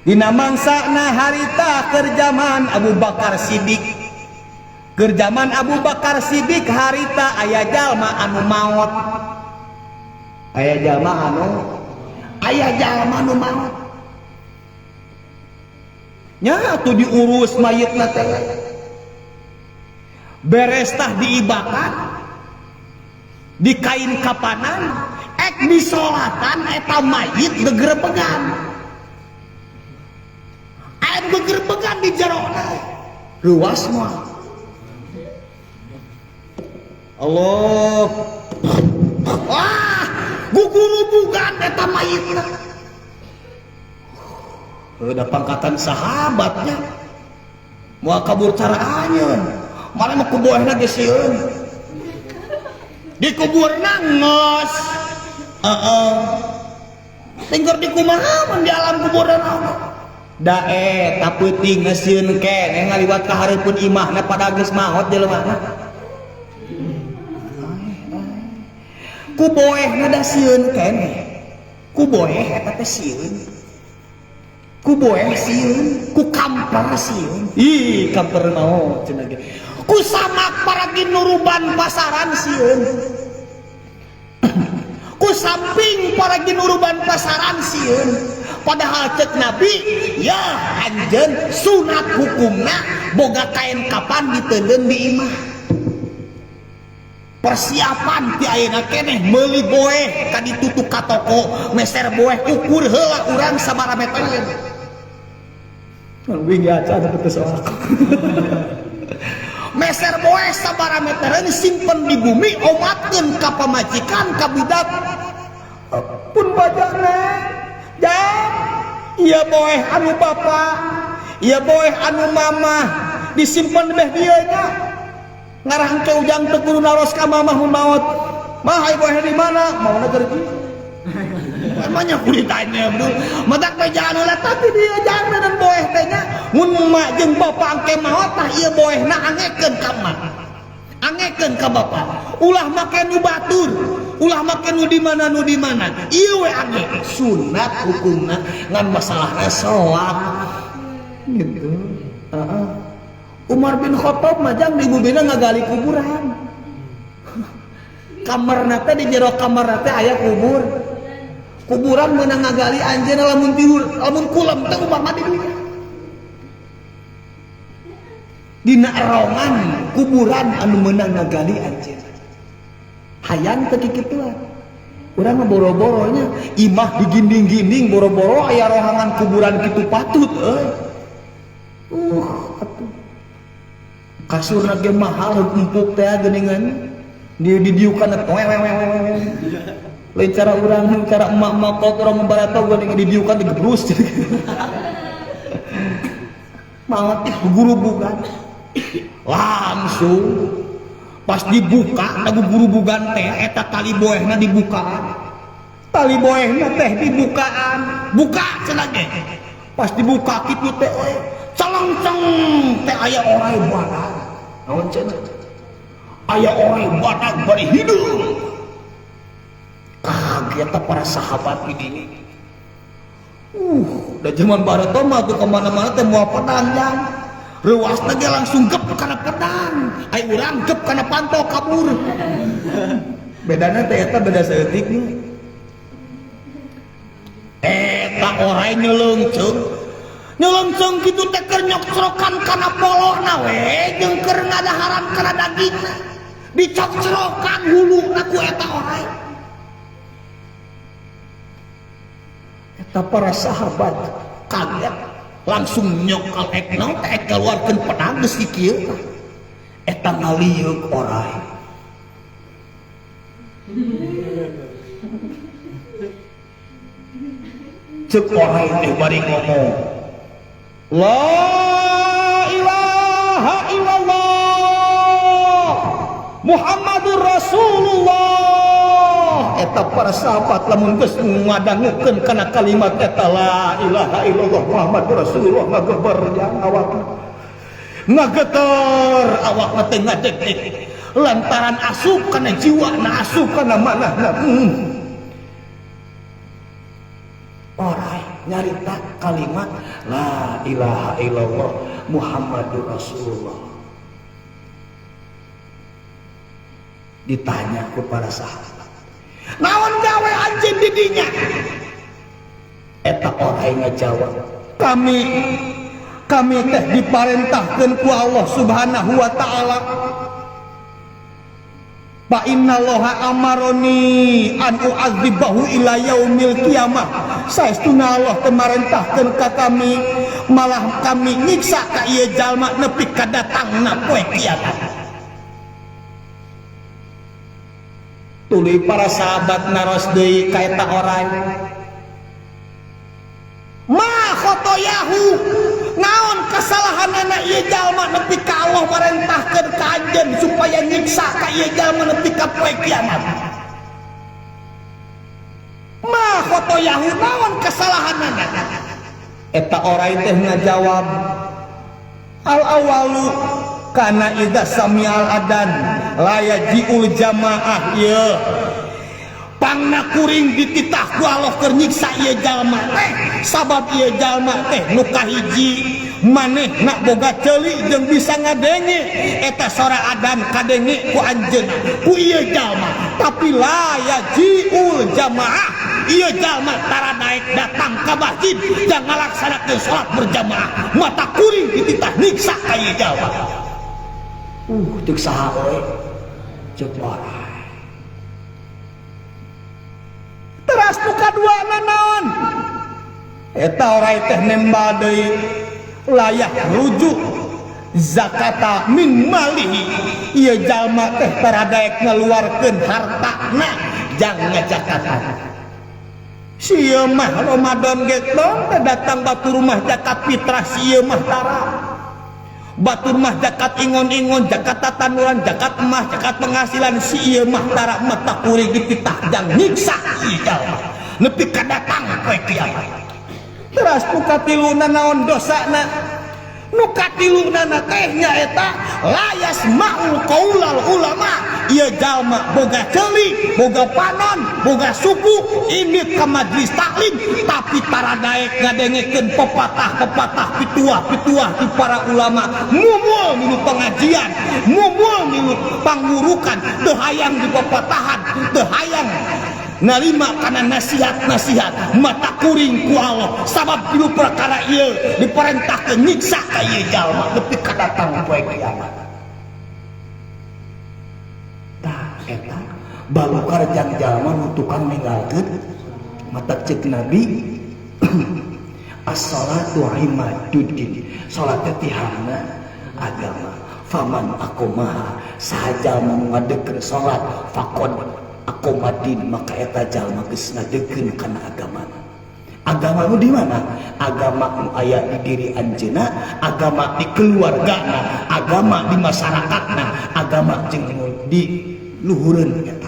dina mangsana harita kerjaman Abu Bakar Siddiq. Kerjaman Abu Bakar Siddiq harita aya jalma anu maot. Aya jalma anu maot. Nya tuh diurus mayitna teh. Beres tah diibatan. Di kain kapanan, disolatan eta mayit gegerbegan. Gegerbegan di jerona ruas mah Allah wah gugulubugan eta mayitna udah pangkatan sahabatnya mau kabur cara anyeun mana mau kuboehna geus sieun dikuburna ngos tinggal di kumaha di alam kuburan Allah dae tapeuting ngesieun keneh ngaliwat ka hareupeun imahna pada geus maot jelema ku boehna da sieun keneh ku boeh eta teh sieun ku boeh sieun ku kamper sieun ih kamper naon cenah ge ku samak paragi nuruban pasaran sieun ku samping paragi nuruban pasaran sieun padahal cek Nabi ya anjeun sunat hukumna boga kain kapan diteuleun di imah persiapan ti ayeuna keneh meuli boeh ka ditutuk ka toko meser boeh ukur heula urang sabaraha meter wing ya ada betul soal meser boeh sabaraha meter simpen di bumi omatkeun ka pamajikan ka budak pun bajana jam iya boeh anu bapak iya boeh anu mama disimpan beh dieu nya ngarangke ujang teu kudu naros ka mamah mun maot mah ai boeh di mana mauna kerji emangnya kudu ditanya bro matak teh jangan heula tapi dieu jangan dan boeh teh nya mun mak jeung bapak angke maot tah ieu boehna angekeun ka mak angekeun ka bapak ulah make nu batur ulah make nu di mana ieu we ange sunat hukumna ngan masalahna salat gitu Umar bin Khattab majang di bubina ngagali kuburan kamarna teh di jero kamarna teh aya kuburan meunang ngagali anjeunna lamun tiur lamun kulam teh umpama di dieu dina erongan kuburan anu meunang ngagali anjeun hayang teu kikituan urang mah boro-boronya imah diginding-ginding boro-boro aya rohangan kuburan kitu patut atuh kasurna ge mahal empuk teh geuningan didiukan lain cara urang cara emak-emak kok urang membarato geuning didiukan digebrus maot guru bukan langsung pas dibuka lagu guru bugan teh eta tali boehna dibukaan tali boehna teh dibukaan buka cenah ge pas dibuka kitu teh calengceng teh aya orai badak naon cenah aya orai badak bari hideung kaget para sahabat ini da zaman barato mah tuh kemana-mana teh moal pedang jang reuasna ge langsung gep kana pedang ai urang gep kana panto kabur bedana teh eta beda saeutik eta orai nyeleungceung kitu teh keur nyocrokan kana polona we jeung keur ngadaharan kana dagingna dicocrokan huluna ku eta orai eta para sahabat kaget langsung nyokal ekna teh keluarkeun pedang geus kieu eta ngaliuk orai cek orai teh bari ngomong la ilaha illallah Muhammadur Rasulullah eta para sahabat lamun geus ngadangukeun kana kalimat eta la ilaha illallah Muhammadur Rasulullah ngageber jang awakna ngageter awakna teh ngadeg-deg lantaran asup kana jiwana asup kana manahna orai nyarita kalimat la ilaha illallah Muhammadur Rasulullah. Ditanya ku para sahabat, naon gawe anjeun di dinya? Eta orang ngajawab, kami teh diparentahkeun ku Allah Subhanahu wa taala. Fa innallaha amaroni an u'adzibahu ila yaumil qiyamah. Saestuna Allah teh marentahkeun ka kami, malah kami nyiksa ka ieu jalma nepi ka datangna poe kiamat. Tuluy para sahabat naros deui ka eta orang. Ma khotoyahu, naon kesalahanana ieu jalma nepi ka Allah marentahkeun ka anjeun supaya nyiksa ka ieu jalma nepi ka poe kiamat. Ma khotoyahu, naon kesalahanana? Eta orang teh ngajawab, al awalu kana idza sami'al adan la yaji'ul jamaah ieu. Pangna kuring dititah ku Allah keur nyiksa ieu jalma teh sabab ieu jalma teh nu kahiji manehna boga ceuli jeung bisa ngadenge eta sora adan kadenge ku anjeunna ku ieu jalma, tapi la yajiul jamaah ieu jalma tara daek datang ka masjid jang ngalaksanakeun salat berjamaah mata kuring dititah nyiksa ka ieu jalma. Teuk saha we ceuk orang. Teras nu kaduana naon? Eta orang teh nembal deui layak rujuk zakata min malihi. Ieu jalma teh taradaek ngaluarkeun hartana jang ngajakatan. Sieu mah Ramadan ge tong datang batu rumah zakat fitrah sieu mah tara. Batur mah zakat ingon-ingon, zakat tatanuran, zakat emas, zakat penghasilan si ieu mah tara mata kuring dipitah jang nyiksa ieu jalma nepi ka datang poe kiamat. Teras nu katiluna naon dosana? Nu katiluna teh nyaeta la yasma'ul qaulal ulama. Ieu jalma boga ceuli, boga panon, boga suku indit ka majlis taklim tapi tara daek ngadengekeun pepatah-pepatah pituah-pituah ti para ulama, mumul milu pengajian, mumul milu pangurukan, teu hayang di pepatahan, teu hayang narima kana nasihat-nasihat mata kuring ku Allah sabab tilu perkara ieu diperintahkeun nyiksa ka ieu jalma nepi ka datang poe kiamat. Eta balukar jang jalma nu tukang ninggalkeun mata ceuk Nabi as-salatu imaduddin, salat teh tihanna agama. Faman aqomaha, saha nu ngadekeun salat faqad aqomadin, maka eta jalma geus ngadekeun kana agama. Agama nu di mana? Agama nu aya di diri anjeunna, agama di keluargana, agama di masyarakatna, agama jeung di luhureun eta.